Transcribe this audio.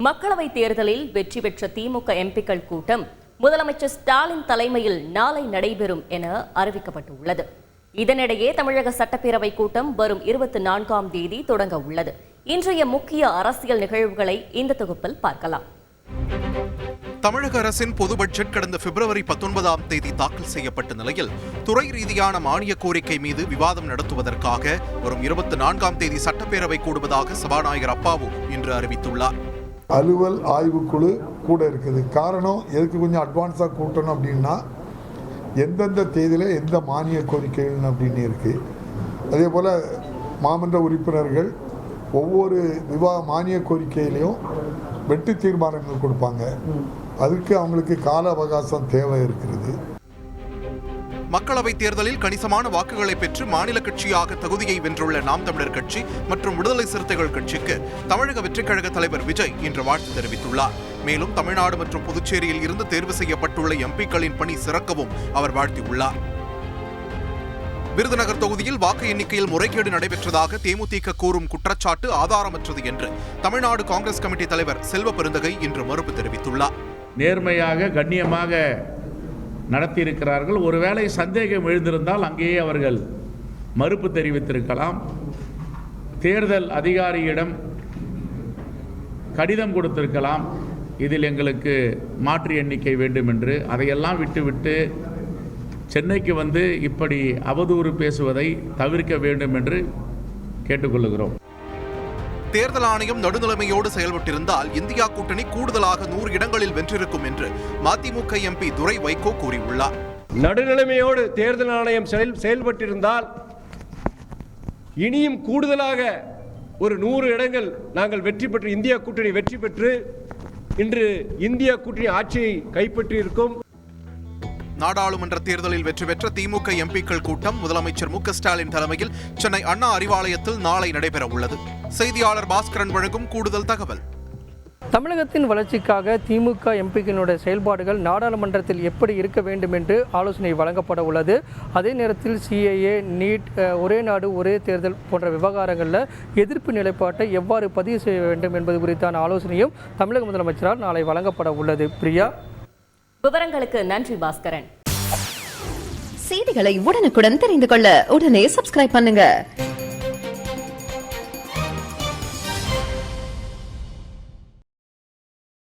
மக்களவை தேர்தலில் வெற்றி பெற்ற திமுக எம்பிக்கள் கூட்டம் முதலமைச்சர் ஸ்டாலின் தலைமையில் நாளை நடைபெறும் என அறிவிக்கப்பட்டுள்ளது. இதனிடையே தமிழக சட்டப்பேரவை கூட்டம் வரும் 24ஆம் தேதி தொடங்க உள்ளது. இன்றைய முக்கிய அரசியல் நிகழ்வுகளை இந்த தொகுப்பில் பார்க்கலாம். தமிழக அரசின் பொது பட்ஜெட் கடந்த பிப்ரவரி 19ஆம் தேதி தாக்கல் செய்யப்பட்ட நிலையில் துறை ரீதியான மானிய கோரிக்கை மீது விவாதம் நடத்துவதற்காக வரும் 24ஆம் தேதி சட்டப்பேரவை கூடுவதாக சபாநாயகர் அப்பாவு இன்று அறிவித்துள்ளார். அலுவல் ஆய்வுக்குழு கூட இருக்குது. காரணம் எதுக்கு கொஞ்சம் அட்வான்ஸாக கூட்டணும் அப்படின்னா எந்தெந்த தேதியில் எந்த மானிய கோரிக்கைகள் அப்படின்னு இருக்குது. அதே போல் மாமன்ற உறுப்பினர்கள் ஒவ்வொரு மானிய கோரிக்கையிலையும் வெட்டு தீர்மானங்கள் கொடுப்பாங்க. அதுக்கு அவங்களுக்கு கால அவகாசம் தேவை இருக்கிறது. மக்களவைத் தேர்தலில் கணிசமான வாக்குகளை பெற்று மாநில கட்சியாக தகுதியை வென்றுள்ள நாம் தமிழர் கட்சி மற்றும் விடுதலை சிறுத்தைகள் கட்சிக்கு தமிழக வெற்றிக் கழக தலைவர் விஜய் இன்று வாழ்த்து தெரிவித்துள்ளார். மேலும் தமிழ்நாடு மற்றும் புதுச்சேரியில் இருந்து தேர்வு செய்யப்பட்டுள்ள எம்பிக்களின் பணி சிறக்கவும் அவர் வாழ்த்தியுள்ளார். விருதுநகர் தொகுதியில் வாக்கு எண்ணிக்கையில் முறைகேடு நடைபெற்றதாக தேமுதிக கூறும் குற்றச்சாட்டு ஆதாரமற்றது என்று தமிழ்நாடு காங்கிரஸ் கமிட்டி தலைவர் செல்வ பெருந்தகை இன்று மறுப்பு தெரிவித்துள்ளார். நேர்மையாக கண்ணியமாக நடத்தியிருக்கிறார்கள். ஒருவேளை சந்தேகம் எழுந்திருந்தால் அங்கேயே அவர்கள் மறுப்பு தெரிவித்திருக்கலாம். தேர்தல் அதிகாரியிடம் கடிதம் கொடுத்திருக்கலாம், இதில் எங்களுக்கு மாற்று எண்ணிக்கை வேண்டும் என்று. அதையெல்லாம் விட்டுவிட்டு சென்னைக்கு வந்து இப்படி அவதூறு பேசுவதை தவிர்க்க வேண்டும் என்று கேட்டுக்கொள்கிறோம். தேர்தல் ஆணையம் நடுநிலைமையோடு செயல்பட்டிருந்தால் இந்தியா கூட்டணி கூடுதலாக 100 இடங்களில் வென்றிருக்கும் என்று மதிமுக எம்பி துரை வைகோ கூறியுள்ளார். நடுநிலைமையோடு தேர்தல் ஆணையம் செயல்பட்டிருந்தால் இனியும் கூடுதலாக ஒரு 100 இடங்கள் நாங்கள் வெற்றி பெற்று இந்தியா கூட்டணி வெற்றி பெற்று இன்று இந்தியா கூட்டணி ஆட்சியை கைப்பற்றி இருக்கும். நாடாளுமன்ற தேர்தலில் வெற்றி பெற்ற திமுக எம்பிக்கள் கூட்டம் முதலமைச்சர் மு.க. ஸ்டாலின் தலைமையில் சென்னை அண்ணா அறிவாலயத்தில் நாளை நடைபெற உள்ளது. செய்தியாளர் பாஸ்கரன் வழங்கும் கூடுதல் தகவல். தமிழகத்தின் வளர்ச்சிக்காக திமுக எம்பிக்களுடைய செயல்பாடுகள் நாடாளுமன்றத்தில் எப்படி இருக்க வேண்டும் என்று ஆலோசனை வழங்கப்பட உள்ளது. அதே நேரத்தில் சிஏஏ, நீட், ஒரே நாடு ஒரே தேர்தல் போன்ற விவகாரங்களில் எதிர்ப்பு நிலைப்பாட்டை எவ்வாறு பதிவு செய்ய வேண்டும் என்பது குறித்தான ஆலோசனையும் தமிழக முதலமைச்சரால் நாளை வழங்கப்பட உள்ளது. பிரியா, விவரங்களுக்கு நன்றி பாஸ்கரன். செய்திகளை உடனுக்குடன் தெரிந்து கொள்ள உடனே சப்ஸ்கிரைப் பண்ணுங்க.